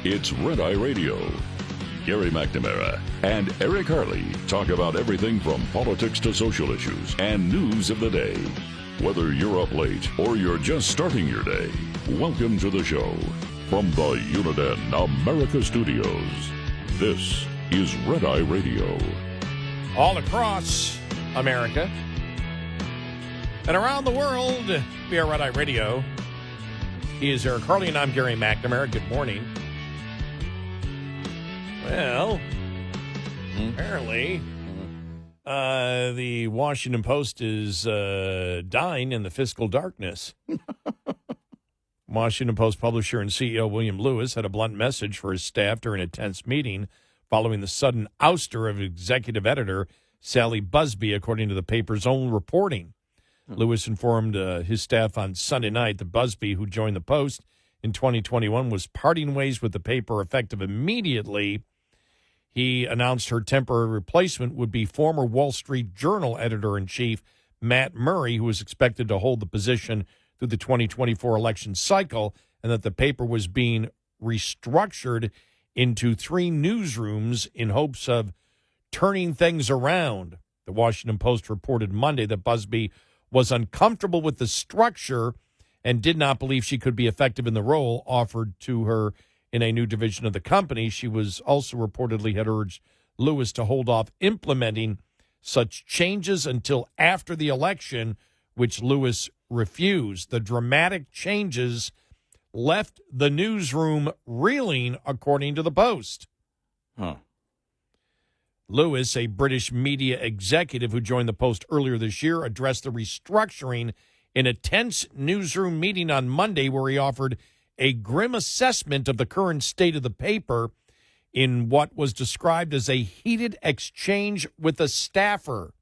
It's Red Eye Radio. Gary McNamara and Eric Harley talk about everything from politics to social issues and news of the day. Whether you're up late or you're just starting your day, welcome to the show. From the Uniden America Studios, this is Red Eye Radio. All across America and around the world, we are Red Eye Radio. He is Eric Harley, and I'm Gary McNamara. Good morning. Well, apparently, the Washington Post is dying in the fiscal darkness. Washington Post publisher and CEO William Lewis had a blunt message for his staff during a tense meeting following the sudden ouster of executive editor Sally Busby, according to the paper's own reporting. Lewis informed his staff on Sunday night that Busby, who joined the Post in 2021, was parting ways with the paper effective immediately. He announced her temporary replacement would be former Wall Street Journal editor-in-chief Matt Murray, who was expected to hold the position through the 2024 election cycle, and that the paper was being restructured into 3 newsrooms in hopes of turning things around. The Washington Post reported Monday that Busby was uncomfortable with the structure and did not believe she could be effective in the role offered to her in a new division of the company. She was also reportedly had urged Lewis to hold off implementing such changes until after the election, which Lewis refused. The dramatic changes left the newsroom reeling, according to the Post. Lewis, a British media executive who joined the Post earlier this year, addressed the restructuring in a tense newsroom meeting on Monday, where he offered a grim assessment of the current state of the paper in what was described as a heated exchange with a staffer.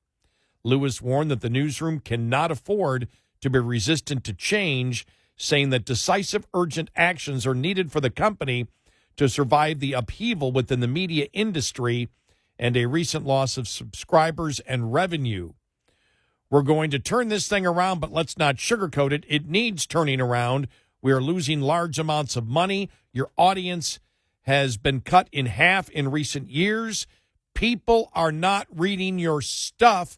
Lewis warned that the newsroom cannot afford to be resistant to change, saying that decisive, urgent actions are needed for the company to survive the upheaval within the media industry and a recent loss of subscribers and revenue. We're going to turn this thing around, but let's not sugarcoat it. It needs turning around. We are losing large amounts of money. Your audience has been cut in half in recent years. People are not reading your stuff.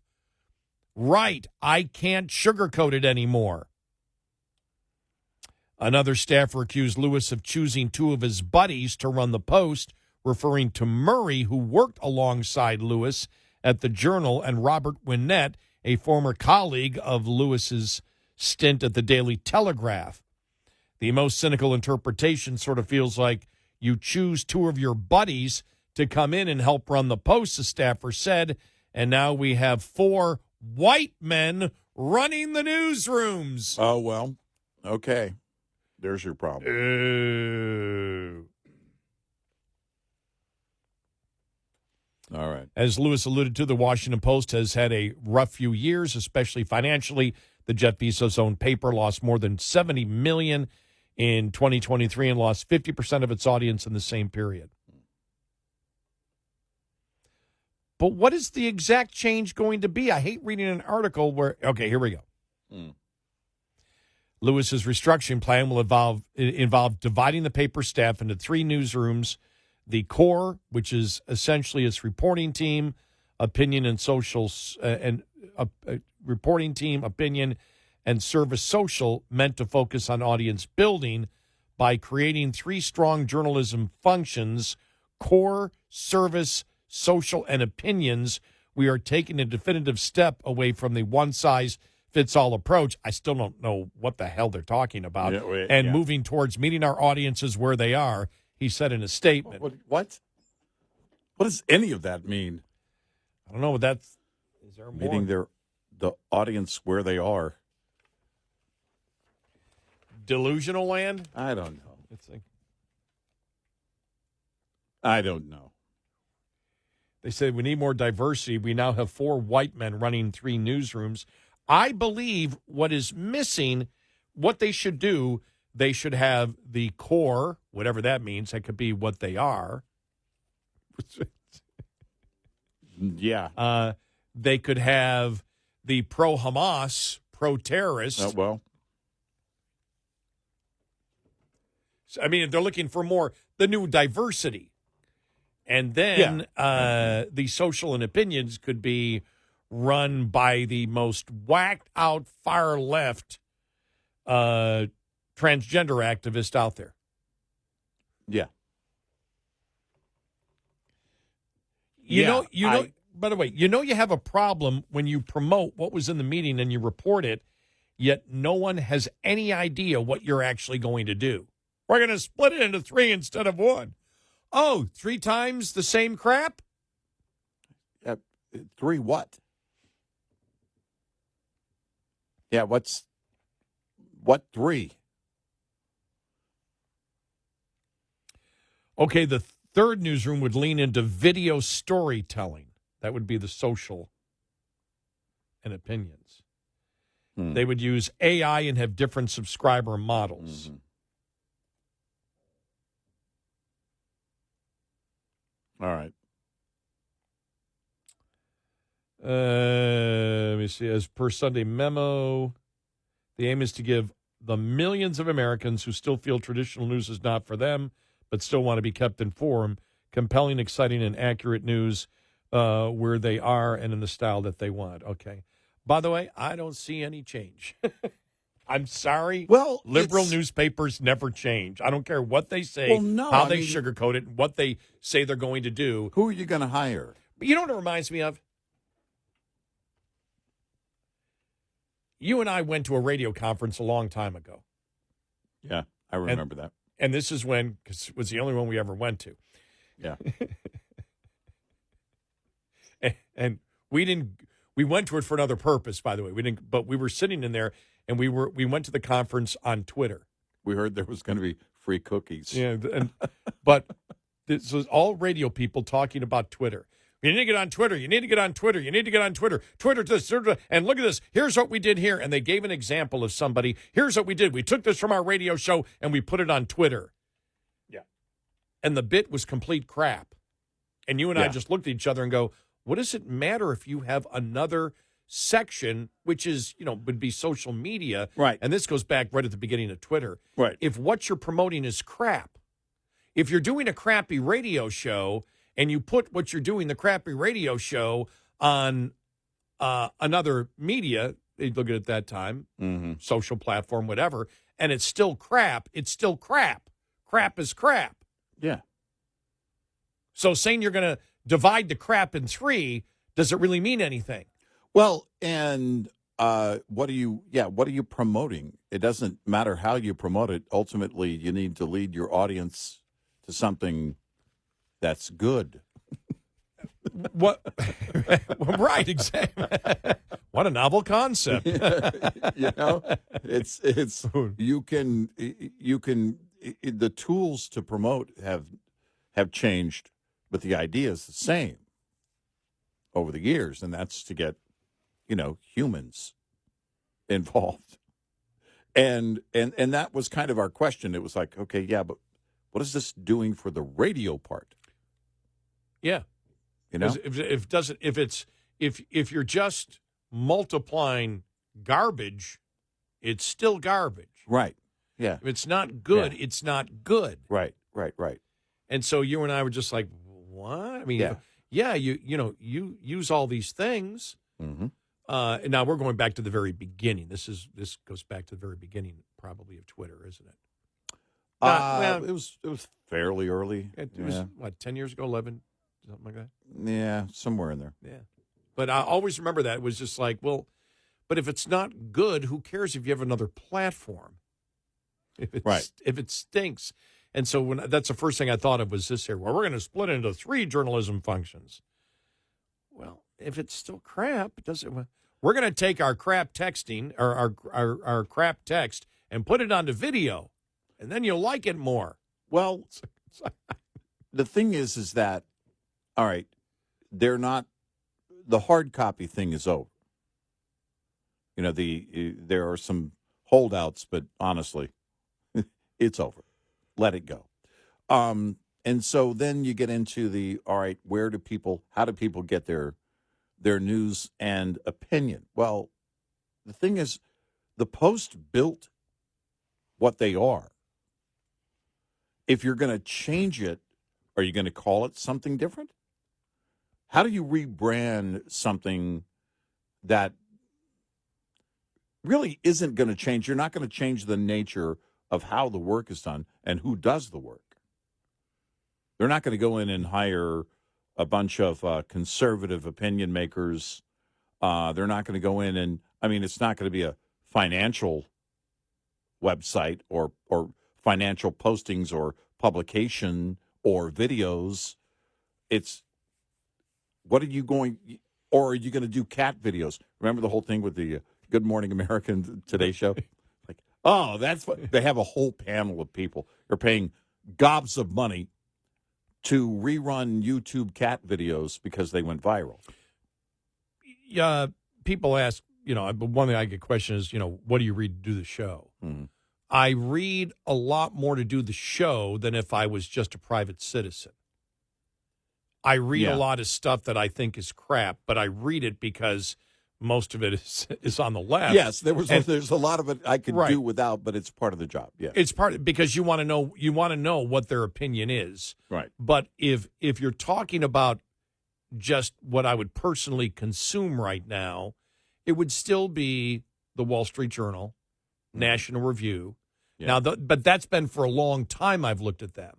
Right. I can't sugarcoat it anymore. Another staffer accused Lewis of choosing 2 of his buddies to run the Post, referring to Murray, who worked alongside Lewis at the Journal, and Robert Winnett, a former colleague of Lewis's stint at the Daily Telegraph. The most cynical interpretation sort of feels like you choose 2 of your buddies to come in and help run the Post, the staffer said, and now we have 4 white men running the newsrooms. Oh, well, okay. There's your problem. All right. As Lewis alluded to, the Washington Post has had a rough few years, especially financially. The Jeff Bezos-owned paper lost more than $70 million in 2023 and lost 50% of its audience in the same period. But what is the exact change going to be? I hate reading an article where, okay, here we go. Lewis's restructuring plan will involve dividing the paper staff into 3 newsrooms: the core, which is essentially its reporting team, opinion and social, reporting team, opinion, and service social, meant to focus on audience building by creating 3 strong journalism functions: core, service, social, and opinions. We are taking a definitive step away from the one-size-fits-all approach. I still don't know what the hell they're talking about. Moving towards meeting our audiences where they are, he said in a statement. What? What does any of that mean? I don't know, but that's... Is there more? Meeting the audience where they are. Delusional land? I don't know. It's like, I don't know. they said we need more diversity. We now have 4 white men running 3 newsrooms. I believe what is missing, what they should do, they should have the core, whatever that means. That could be what they are. Yeah. They could have the pro-Hamas, pro-terrorist. Well. I mean, if they're looking for more the new diversity. And then the social and opinions could be run by the most whacked out far left transgender activist out there. Yeah. You know, by the way, you have a problem when you promote what was in the meeting and you report it, yet no one has any idea what you're actually going to do. We're going to split it into 3 instead of 1. Oh, 3 times the same crap? 3 what? Yeah, what 3? Okay, the third newsroom would lean into video storytelling. That would be the social and opinions. They would use AI and have different subscriber models. All right. Let me see. As per Sunday memo, the aim is to give the millions of Americans who still feel traditional news is not for them, but still want to be kept informed, compelling, exciting, and accurate news where they are and in the style that they want. Okay. By the way, I don't see any change. I'm sorry. Well, liberal newspapers never change. I don't care what they say, how they sugarcoat it, and what they say they're going to do. Who are you going to hire? But you know what it reminds me of? You and I went to a radio conference a long time ago. Yeah, I remember that. And this is when, because it was the only one we ever went to. Yeah. And we went to it for another purpose, by the way. But we were sitting in there, and we went to the conference on Twitter. We heard there was going to be free cookies. Yeah, but this was all radio people talking about Twitter. You need to get on Twitter. You need to get on Twitter. You need to get on Twitter. Twitter this, and look at this. Here's what we did here. And they gave an example of somebody. Here's what we did. We took this from our radio show, and we put it on Twitter. Yeah. And the bit was complete crap. And you and I just looked at each other and go, what does it matter if you have another section, which is, would be social media. Right. And this goes back right at the beginning of Twitter. Right. If what you're promoting is crap, if you're doing a crappy radio show and you put what you're doing, the crappy radio show, on another media, they'd look at it at that time, social platform, whatever, and it's still crap, it's still crap. Crap is crap. Yeah. So saying you're going to divide the crap in 3, does it really mean anything? Well, and what are you promoting? It doesn't matter how you promote it. Ultimately, you need to lead your audience to something that's good. What? Right, exactly. What a novel concept. It's you can the tools to promote have changed, but the idea is the same over the years, and that's to get humans involved. And that was kind of our question. It was like, okay, yeah, but what is this doing for the radio part? Yeah. If you're just multiplying garbage, it's still garbage. Right. Yeah. If it's not good, it's not good. Right. And so you and I were just like, what? I mean, you use all these things. Mm-hmm. And now we're going back to the very beginning. This goes back to the very beginning, probably, of Twitter, isn't it? It was fairly early. It was 10 years ago, 11, something like that. Yeah, somewhere in there. Yeah, but I always remember that. It was just like, well, but if it's not good, who cares if you have another platform? If it stinks. And so that's the first thing I thought of was this here. Well, we're going to split it into 3 journalism functions. Well, if it's still crap, we're going to take our crap texting or our crap text and put it onto video, and then you'll like it more. Well, the thing is that, all right, they're not, the hard copy thing is over. There are some holdouts, but honestly, it's over. Let it go. And so then you get into all right, how do people get their news and opinion? Well, the thing is, the Post built what they are. if you're going to change it, are you going to call it something different? How do you rebrand something that really isn't going to change? You're not going to change the nature of how the work is done and who does the work. They're not going to go in and hire a bunch of conservative opinion makers. They're not going to go in and, it's not going to be a financial website or financial postings or publication or videos. It's, what are you going, or are you going to do cat videos? Remember the whole thing with the Good Morning American Today show? Like, oh, that's what, they have a whole panel of people. They're paying gobs of money to rerun YouTube cat videos because they went viral. Yeah, people ask, one thing I get questions is, what do you read to do the show? Mm-hmm. I read a lot more to do the show than if I was just a private citizen. I read a lot of stuff that I think is crap, but I read it because most of it is on the left. Yes, there's a lot of it I could do without, but it's part of the job. Yeah, it's because you want to know what their opinion is. Right. But if you're talking about just what I would personally consume right now, it would still be the Wall Street Journal, National Review. Yeah. Now, but that's been for a long time. I've looked at them.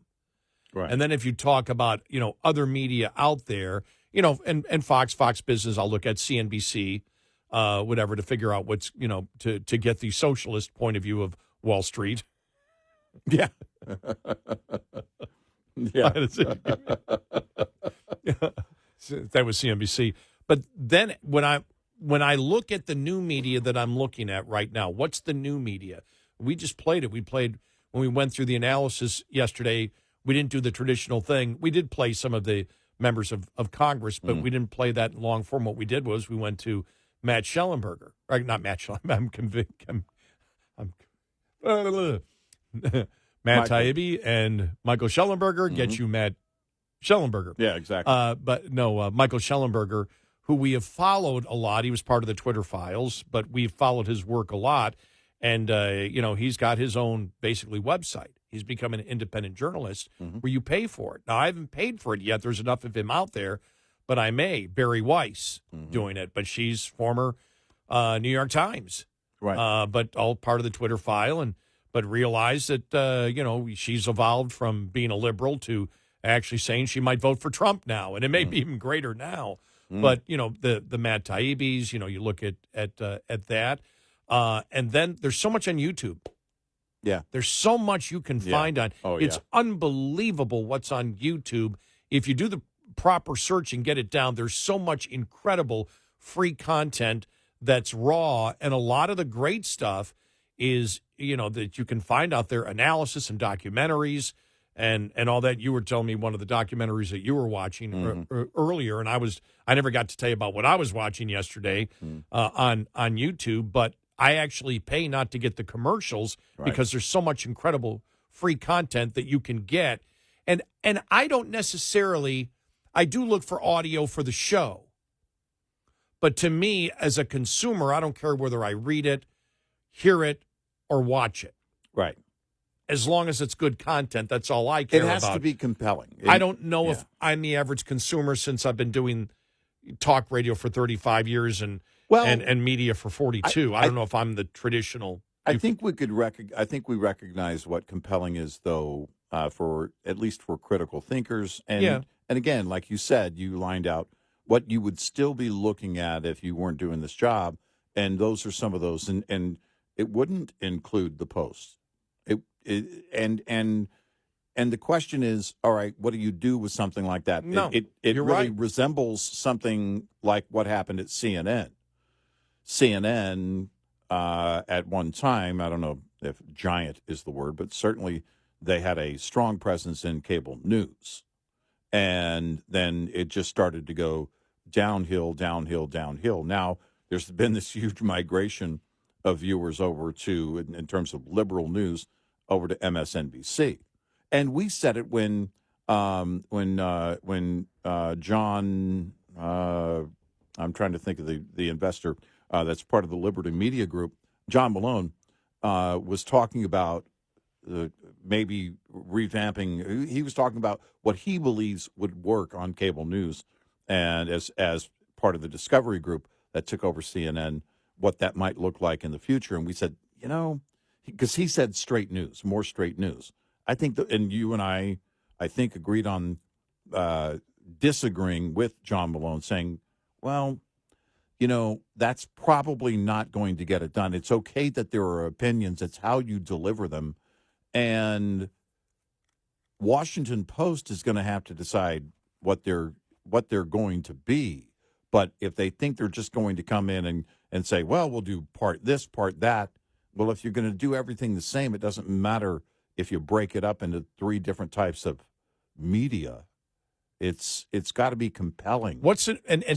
Right. And then if you talk about, other media out there, and Fox Business, I'll look at CNBC, whatever, to figure out what's, to get the socialist point of view of Wall Street. Yeah. Yeah. That was CNBC. But then when I look at the new media that I'm looking at right now, what's the new media? We just played it. We played, when we went through the analysis yesterday, we didn't do the traditional thing. We did play some of the members of Congress, but we didn't play that in long form. What we did was we went to Matt Schellenberger. Right, not Matt Schellenberger. I'm convinced. Matt Taibbi and Michael Schellenberger get you Matt Schellenberger. Yeah, exactly. But no, Michael Schellenberger, who we have followed a lot. He was part of the Twitter files, but we've followed his work a lot. And, he's got his own, basically, website. He's become an independent journalist where you pay for it. Now, I haven't paid for it yet. There's enough of him out there, but I may. Barry Weiss doing it, but she's former New York Times. Right. But all part of the Twitter file, but realize that, she's evolved from being a liberal to actually saying she might vote for Trump now, and it may be even greater now. But, the Matt Taibbi's, you look at that. And then there's so much on YouTube. Yeah. There's so much you can find on. Oh, it's unbelievable what's on YouTube. If you do the proper search and get it down, there's so much incredible free content that's raw. And a lot of the great stuff is, that you can find out there, analysis and documentaries and all that. You were telling me one of the documentaries that you were watching earlier, and I never got to tell you about what I was watching yesterday on YouTube, but I actually pay not to get the commercials because there's so much incredible free content that you can get. And I don't necessarily, I do look for audio for the show. But to me, as a consumer, I don't care whether I read it, hear it, or watch it. Right. As long as it's good content, that's all I care about. It has to be compelling. I don't know if I'm the average consumer since I've been doing talk radio for 35 years and media for 42. I don't know if I'm the traditional. I think we recognize what compelling is, though, for at least for critical thinkers. And again, like you said, you lined out what you would still be looking at if you weren't doing this job, and those are some of those. And it wouldn't include the Post. And the question is, all right, what do you do with something like that? No, it really resembles something like what happened at CNN. CNN, at one time, I don't know if giant is the word, but certainly they had a strong presence in cable news. And then it just started to go downhill, downhill, downhill. Now, there's been this huge migration of viewers over to, in terms of liberal news, over to MSNBC. And we said it when John, I'm trying to think of the investor that's part of the Liberty Media Group, John Malone, was talking about maybe revamping. He was talking about what he believes would work on cable news, and as part of the Discovery Group that took over CNN, what that might look like in the future. And we said, because he said straight news, more straight news. I think and you and I think agreed on disagreeing with John Malone, saying, well, that's probably not going to get it done. It's okay that there are opinions. It's how you deliver them. And Washington Post is going to have to decide what they're going to be. But if they think they're just going to come in and say, well, we'll do part this, part that. Well, if you're going to do everything the same, it doesn't matter if you break it up into 3 different types of media. It's got to be compelling. It's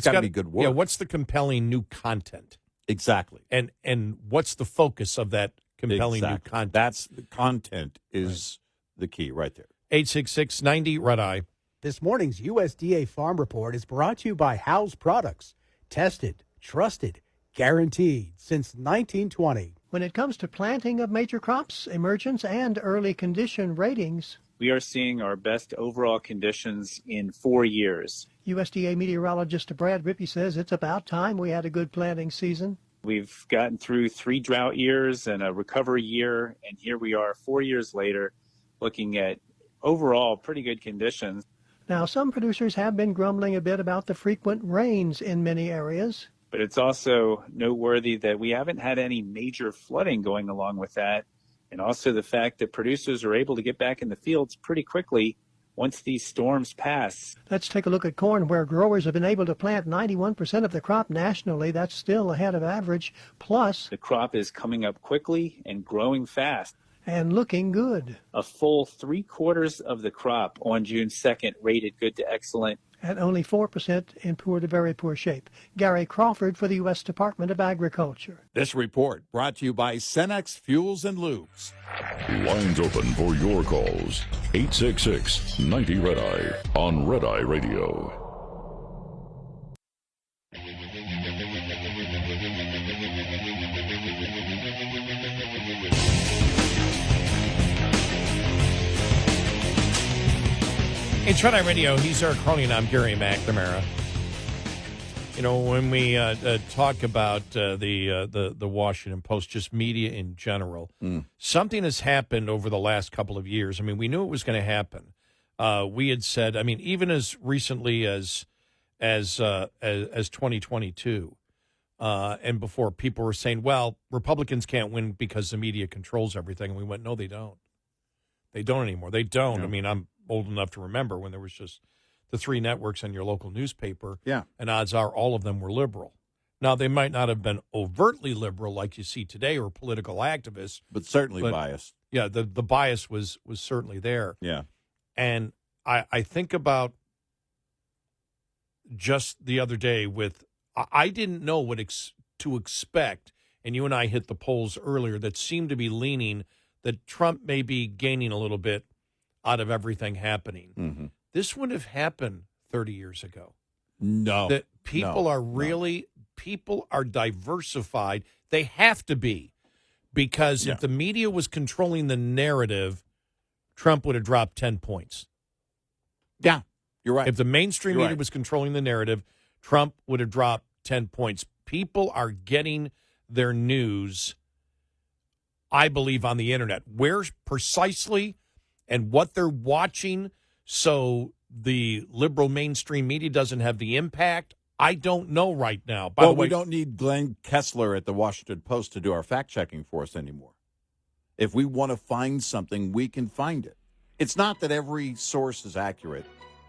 got to be good work. Yeah, what's the compelling new content? Exactly. And what's the focus of that compelling new content? That's the content is the key right there. 866-90 Red Eye. This morning's USDA Farm Report is brought to you by House Products. Tested, trusted, guaranteed since 1920. When it comes to planting of major crops, emergence, and early condition ratings, we are seeing our best overall conditions in 4 years. USDA meteorologist Brad Rippey says it's about time we had a good planting season. We've gotten through 3 drought years and a recovery year, and here we are 4 years later looking at overall pretty good conditions. Now, some producers have been grumbling a bit about the frequent rains in many areas. But it's also noteworthy that we haven't had any major flooding going along with that. And also the fact that producers are able to get back in the fields pretty quickly once these storms pass. Let's take a look at corn, where growers have been able to plant 91% of the crop nationally. That's still ahead of average. Plus, the crop is coming up quickly and growing fast. And looking good. A full 3/4 of the crop on June 2nd rated good to excellent. At only 4% in poor to very poor shape. Gary Crawford for the U.S. Department of Agriculture. This report brought to you by Cenex Fuels and Lubes. Lines open for your calls. 866-90 Red Eye on Red Eye Radio. It's Red Eye Radio. He's Eric Harley, and I'm Gary McNamara. When we talk about the Washington Post, just media in general, something has happened over the last couple of years. I mean, we knew it was going to happen. We had said, I mean, even as recently as 2022, and before, people were saying, well, Republicans can't win because the media controls everything. And we went, no, they don't. They don't anymore. They don't. No. I mean, I'm old enough to remember when there was just the 3 networks on your local newspaper. Yeah. And odds are all of them were liberal. Now, they might not have been overtly liberal like you see today or political activists. But certainly biased. Yeah, the bias was certainly there. Yeah. And I think about just the other day I didn't know what to expect, and you and I hit the polls earlier that seemed to be leaning that Trump may be gaining a little bit out of everything happening. Mm-hmm. This wouldn't have happened 30 years ago. No. That people people are diversified. They have to be, because if the media was controlling the narrative, Trump would have dropped 10 points. Yeah, you're right. If the mainstream media was controlling the narrative, Trump would have dropped 10 points. People are getting their news, I believe, on the internet. Where precisely and what they're watching, so the liberal mainstream media doesn't have the impact, I don't know right now. By the way, we don't need Glenn Kessler at the Washington Post to do our fact-checking for us anymore. If we want to find something, we can find it. It's not that every source is accurate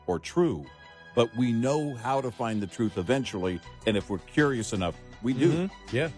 or true, but we know how to find the truth eventually, and if we're curious enough, we do. Mm-hmm. Yeah.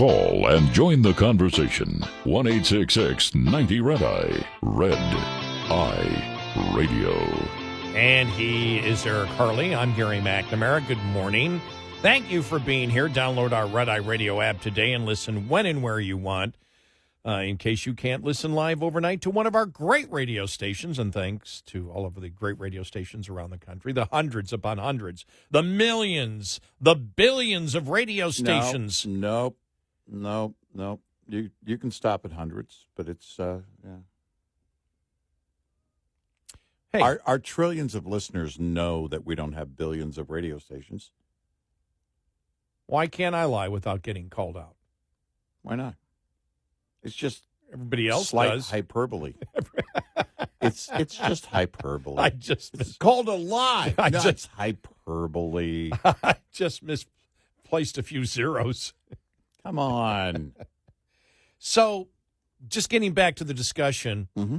Call and join the conversation. 1-866-90-RED-EYE. Red Eye Radio. And he is Eric Harley. I'm Gary McNamara. Good morning. Thank you for being here. Download our Red Eye Radio app today and listen when and where you want. In case you can't listen live overnight to one of our great radio stations, and thanks to all of the great radio stations around the country, the hundreds upon hundreds, the millions, the billions of radio stations. Nope. You can stop at hundreds, but it's yeah. Hey, our trillions of listeners know that we don't have billions of radio stations. why can't I lie without getting called out? Why not? It's just Everybody else slight does. hyperbole. it's just hyperbole. It's called a lie. It's It's hyperbole. I just misplaced a few zeros. Come on. So, just getting back to the discussion, Mm-hmm.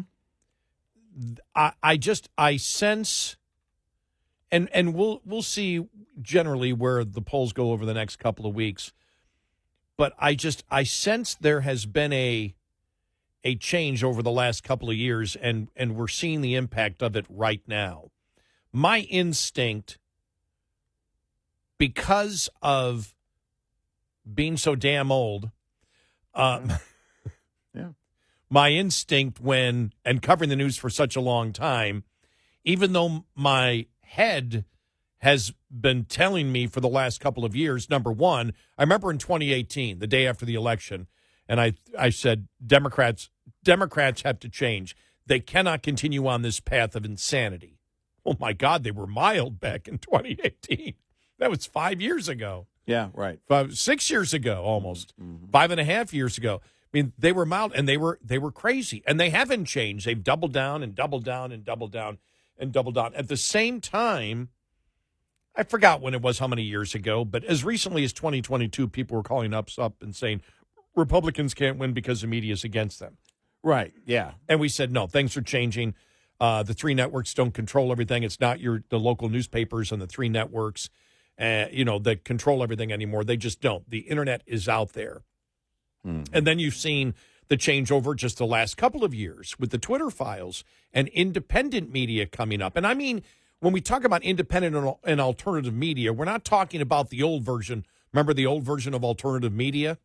I sense, and we'll see generally where the polls go over the next couple of weeks. But I sense there has been a change over the last couple of years, and we're seeing the impact of it right now. My instinct, because of being so damn old, Yeah. my instinct and covering the news for such a long time, even though my head has been telling me for the last couple of years, number one, I remember in 2018, the day after the election, and I said, Democrats have to change. They cannot continue on this path of insanity. Oh, my God, they were mild back in 2018. That was 5 years ago. Yeah, right. 6 years ago, almost. Mm-hmm. 5.5 years ago. I mean, they were mild, and they were crazy. And they haven't changed. They've doubled down and doubled down and doubled down and doubled down. At the same time, I forgot when it was, how many years ago, but as recently as 2022, people were calling us up and saying Republicans can't win because the media is against them. Right, yeah. And we said, no, things are changing. The three networks don't control everything. It's not the local newspapers and the three networks, that control everything anymore. They just don't. The internet is out there. Mm-hmm. And then you've seen the changeover just the last couple of years with the Twitter files and independent media coming up. And I mean, when we talk about independent and alternative media, we're not talking about the old version. Remember the old version of alternative media,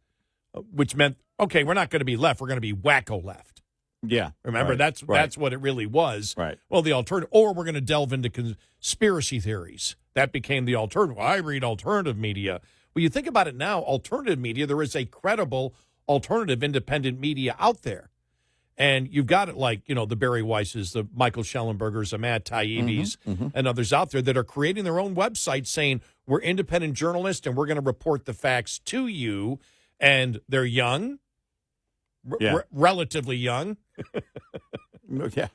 which meant, okay, we're not going to be left. We're going to be wacko left. Yeah. Remember, right, that's what it really was. Right. Well, the alternative, or we're going to delve into conspiracy theories. That became the alternative. Well, I read alternative media. Well, you think about it now, alternative media, there is a credible alternative independent media out there. And you've got it like, the Barry Weisses, the Michael Schellenbergers, the Matt Taibbi's, and others out there that are creating their own websites saying, we're independent journalists and we're going to report the facts to you. And they're young, relatively young. Yeah.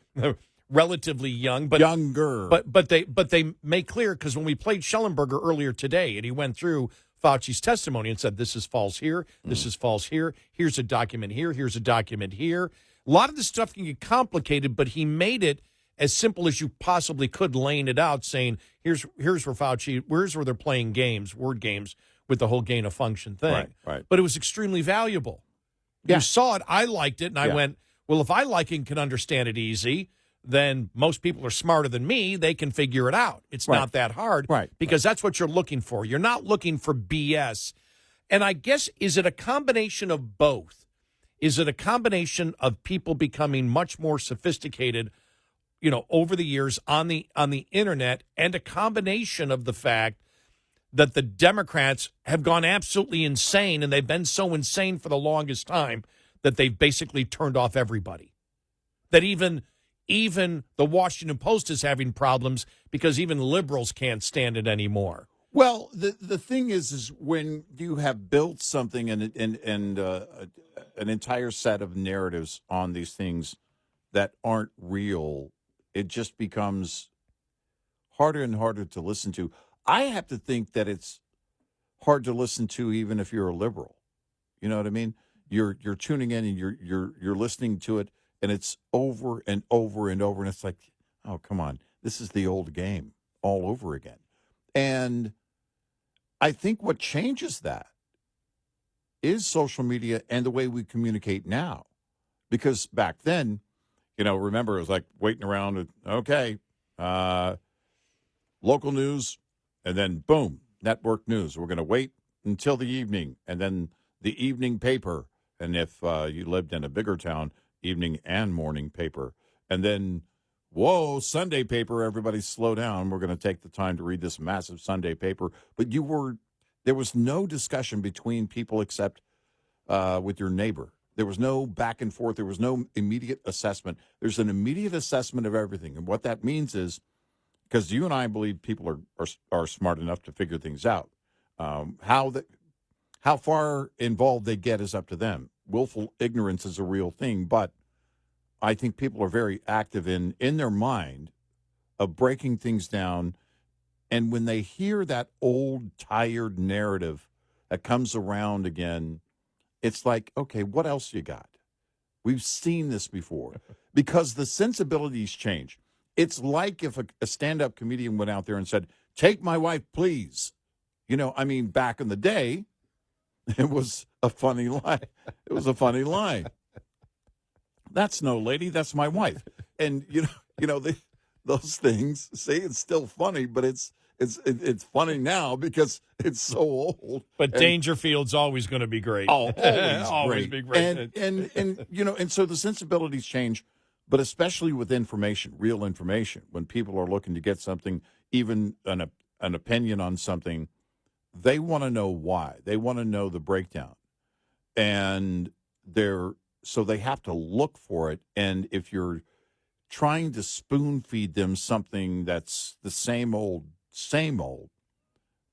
Relatively young, but younger. But they make clear, because when we played Schellenberger earlier today and he went through Fauci's testimony and said, this is false here, this is false here, here's a document here, here's a document here. A lot of this stuff can get complicated, but he made it as simple as you possibly could, laying it out, saying, here's where Fauci, here's where they're playing games, word games, with the whole gain of function thing. Right. But it was extremely valuable. Yeah. You saw it, I liked it, and I went, well, if I like it and can understand it easy, then most people are smarter than me. They can figure it out. It's not that hard. Right. Because that's what you're looking for. You're not looking for BS. And I guess, is it a combination of both? Is it a combination of people becoming much more sophisticated, over the years on the internet, and a combination of the fact that the Democrats have gone absolutely insane, and they've been so insane for the longest time that they've basically turned off everybody? That even the Washington Post is having problems because even liberals can't stand it anymore. Well, the thing is when you have built something and an entire set of narratives on these things that aren't real, it just becomes harder and harder to listen to. I have to think that it's hard to listen to even if you're a liberal. You know what I mean? You're tuning in and you're listening to it, and it's over and over and over, and it's like, oh, come on, this is the old game all over again. And I think what changes that is social media and the way we communicate now. Because back then, remember, it was like waiting around, local news, and then boom, network news. We're going to wait until the evening, and then the evening paper. And if you lived in a bigger town, evening and morning paper. And then, whoa, Sunday paper, everybody slow down. We're going to take the time to read this massive Sunday paper. But there was no discussion between people except with your neighbor. There was no back and forth. There was no immediate assessment. There's an immediate assessment of everything. And what that means is, because you and I believe people are smart enough to figure things out. How far involved they get is up to them. Willful ignorance is a real thing, but I think people are very active in their mind of breaking things down. And when they hear that old, tired narrative that comes around again, it's like, okay, what else you got? We've seen this before because the sensibilities change. It's like if a stand-up comedian went out there and said, "Take my wife, please." Back in the day, it was a funny line. It was a funny line. That's no lady. That's my wife. And those things. See, it's still funny, but it's funny now because it's so old. But Dangerfield's always going to be great. Oh, always be great. And so the sensibilities change, but especially with information, real information. When people are looking to get something, even an opinion on something, they want to know why. They want to know the breakdown. And so they have to look for it. And if you're trying to spoon feed them something that's the same old,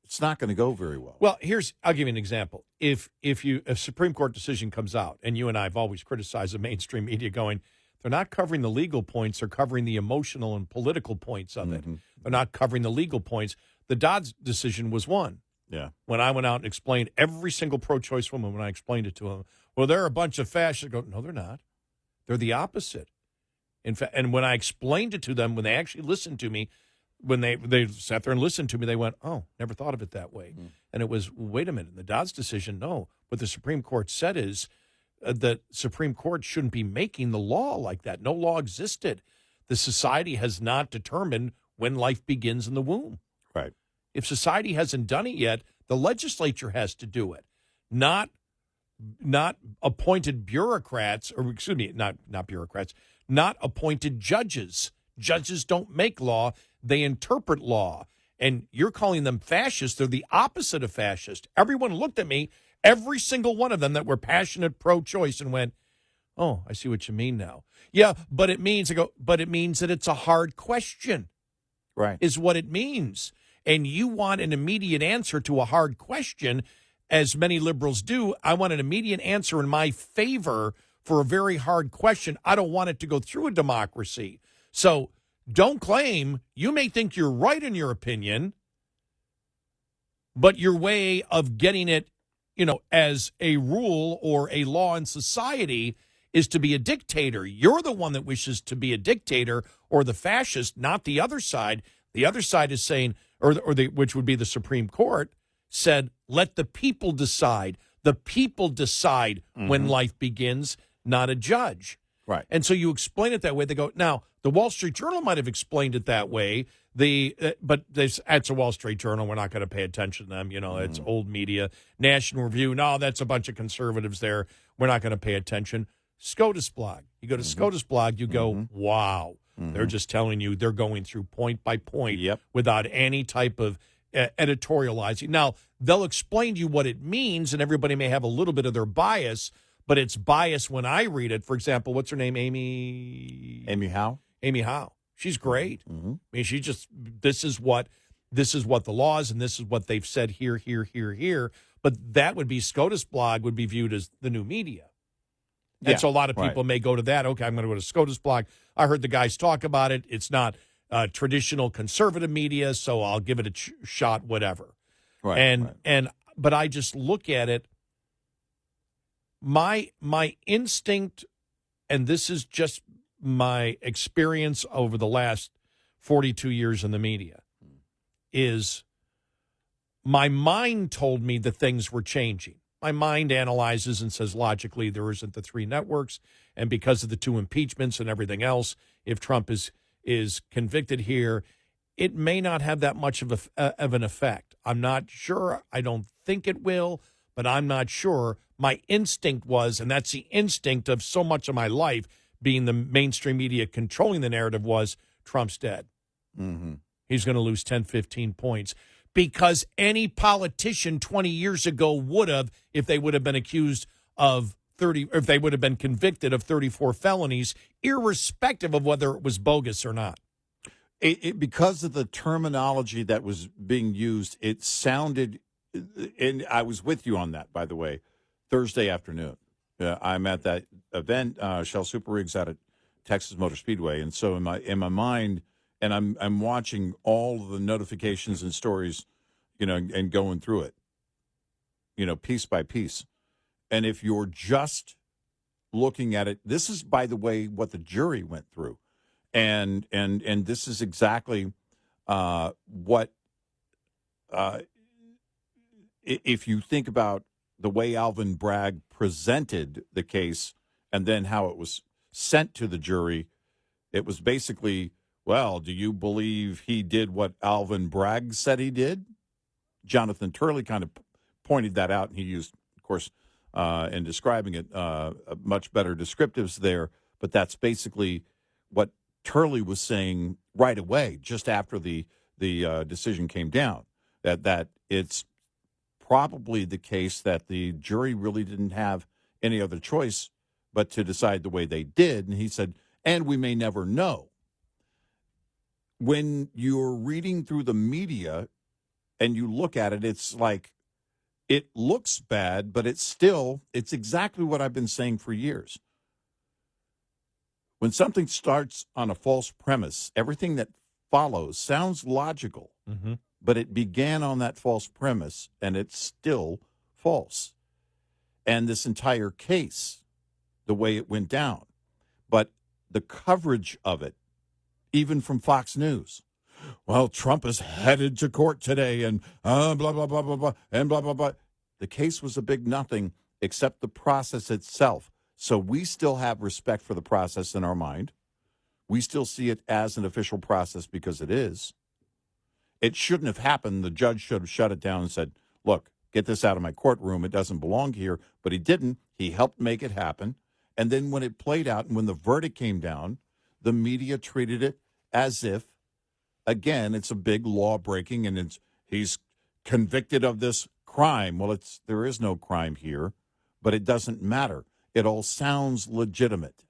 it's not going to go very well. Well, I'll give you an example. If a Supreme Court decision comes out, and you and I have always criticized the mainstream media going, they're not covering the legal points, they're covering the emotional and political points of it. They're not covering the legal points. The Dobbs decision was one. Yeah. When I went out and explained every single pro-choice woman, when I explained it to them, well, they're a bunch of fascists. I go, no, they're not. They're the opposite. In fact, and when I explained it to them, when they actually listened to me, when they sat there and listened to me, they went, oh, never thought of it that way. And it was, wait a minute, the Dobbs decision, no. What the Supreme Court said is that Supreme Court shouldn't be making the law like that. No law existed. The society has not determined when life begins in the womb. Right. If society hasn't done it yet, the legislature has to do it, not appointed bureaucrats, or excuse me, not bureaucrats, not appointed judges. Judges don't make law, they interpret law. And you're calling them fascists. They're the opposite of fascist. Everyone looked at me, every single one of them that were passionate pro-choice, and went, oh, I see what you mean now. Yeah, but it means that it's a hard question. Right. Is what it means. And you want an immediate answer to a hard question, as many liberals do. I want an immediate answer in my favor for a very hard question. I don't want it to go through a democracy. So don't claim, you may think you're right in your opinion, but your way of getting it, as a rule or a law in society is to be a dictator. You're the one that wishes to be a dictator or the fascist, not the other side. The other side is saying, which would be the Supreme Court, said, let the people decide. The people decide when life begins, not a judge. Right. And so you explain it that way. They go, now, the Wall Street Journal might have explained it that way. But it's a Wall Street Journal. We're not going to pay attention to them. It's old media. National Review, no, that's a bunch of conservatives there. We're not going to pay attention. SCOTUS blog. You go to SCOTUS blog, you go, wow. They're just telling you they're going through point by point without any type of editorializing. Now, they'll explain to you what it means, and everybody may have a little bit of their bias, but it's bias when I read it. For example, what's her name? Amy Howe? Amy Howe. She's great. I mean, she just, this is what the law is, and this is what they've said here. But that would be, SCOTUS blog would be viewed as the new media. And so a lot of people may go to that. Okay, I'm going to go to SCOTUS blog. I heard the guys talk about it. It's not traditional conservative media, so I'll give it a shot, whatever. Right. But I just look at it. My instinct, and this is just my experience over the last 42 years in the media, is my mind told me that things were changing. my mind analyzes and says logically there isn't the three networks, and because of the two impeachments and everything else, if Trump is convicted here, it may not have that much of an effect. I'm not sure. I don't think it will, but I'm not sure. My instinct was, and that's the instinct of so much of my life, being the mainstream media controlling the narrative, was Trump's dead. Mm-hmm. He's going to lose 10, 15 points. Because any politician 20 years ago would have, if they would have been accused of 30, or if they would have been convicted of 34 felonies, irrespective of whether it was bogus or not. Because of the terminology that was being used, it sounded, and I was with you on that, by the way, Thursday afternoon. I'm at that event, Shell Super Rigs out at Texas Motor Speedway, and so in my mind, and I'm watching all the notifications and stories, and going through it, piece by piece. And if you're just looking at it, this is, by the way, what the jury went through. And this is exactly what, if you think about the way Alvin Bragg presented the case and then how it was sent to the jury, it was basically, well, do you believe he did what Alvin Bragg said he did? Jonathan Turley kind of pointed that out, and he used, of course, in describing it, much better descriptives there. But that's basically what Turley was saying right away, just after the decision came down, that it's probably the case that the jury really didn't have any other choice but to decide the way they did. And he said, and we may never know. When you're reading through the media and you look at it, it's like, it looks bad, but it's exactly what I've been saying for years. When something starts on a false premise, everything that follows sounds logical, but it began on that false premise, and it's still false. And this entire case, the way it went down, but the coverage of it, even from Fox News. Well, Trump is headed to court today, and blah, blah, blah, blah, blah, and blah, blah, blah. The case was a big nothing except the process itself. So we still have respect for the process in our mind. We still see it as an official process because it is. It shouldn't have happened. The judge should have shut it down and said, look, get this out of my courtroom. It doesn't belong here. But he didn't. He helped make it happen. And then when it played out and when the verdict came down, the media treated it as if, again, it's a big law breaking and he's convicted of this crime. Well, there is no crime here, but it doesn't matter. It all sounds legitimate.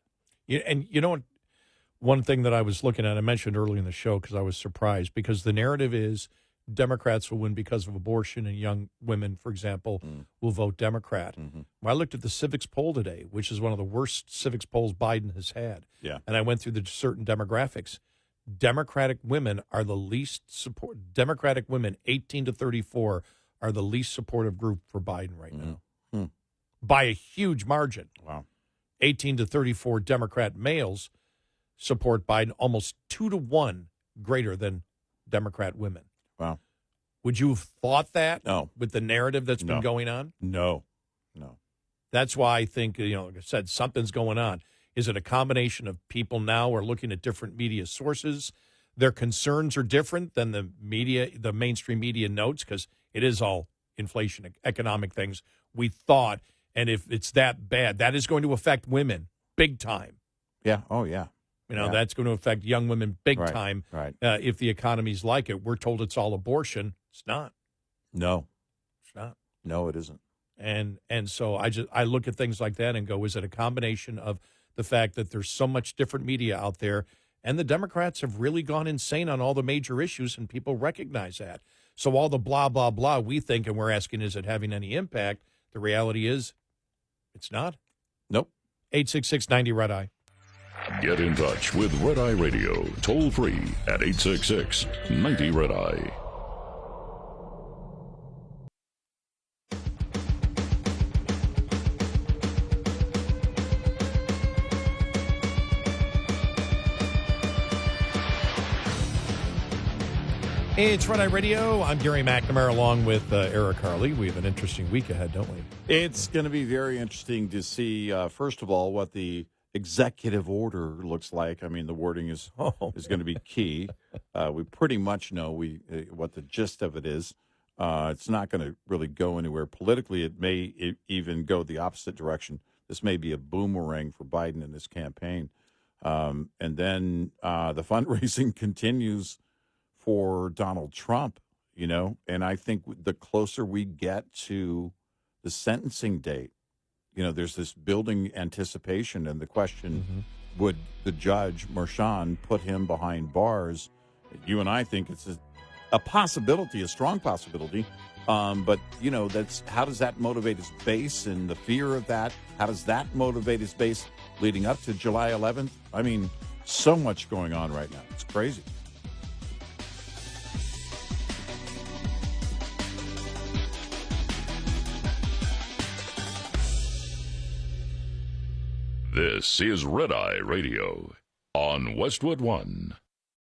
Yeah, and you know what? One thing that I was looking at, I mentioned earlier in the show because I was surprised, because the narrative is Democrats will win because of abortion, and young women, for example, will vote Democrat. Well, I looked at the civics poll today, which is one of the worst civics polls Biden has had. Yeah. And I went through the certain demographics. Democratic women are the least support. Democratic women, 18 to 34, are the least supportive group for Biden right now. By a huge margin. Wow. 18 to 34 Democrat males support Biden, almost 2-to-1 greater than Democrat women. Wow. Would you have thought that? No. With the narrative that's been going on? No. That's why I think, like I said, something's going on. Is it a combination of people now are looking at different media sources? Their concerns are different than the mainstream media notes, because it is all inflation, economic things. We thought, and if it's that bad, that is going to affect women big time. Yeah. Oh, yeah. That's going to affect young women big time. Right. If the economy's like it, we're told it's all abortion. It's not. No. It's not. No, it isn't. And so I look at things like that and go, is it a combination of the fact that there's so much different media out there, and the Democrats have really gone insane on all the major issues, and people recognize that. So all the blah, blah, blah we think, and we're asking, is it having any impact? The reality is it's not. Nope. 866-90-RED-EYE. Get in touch with Red Eye Radio, toll free at 866-90-RED-EYE. It's Red Eye Radio. I'm Gary McNamara along with Eric Harley. We have an interesting week ahead, don't we? It's going to be very interesting to see, first of all, what the executive order looks like. I mean, the wording is going to be key. We pretty much know what the gist of it is. It's not going to really go anywhere politically. It may even go the opposite direction. This may be a boomerang for Biden in this campaign. And then the fundraising continues for Donald Trump, and I think the closer we get to the sentencing date, there's this building anticipation, and the question, would the judge, Merchan, put him behind bars? You and I think it's a possibility, a strong possibility. But, that's how does that motivate his base and the fear of that? How does that motivate his base leading up to July 11th? I mean, so much going on right now. It's crazy. This is Red Eye Radio on Westwood One.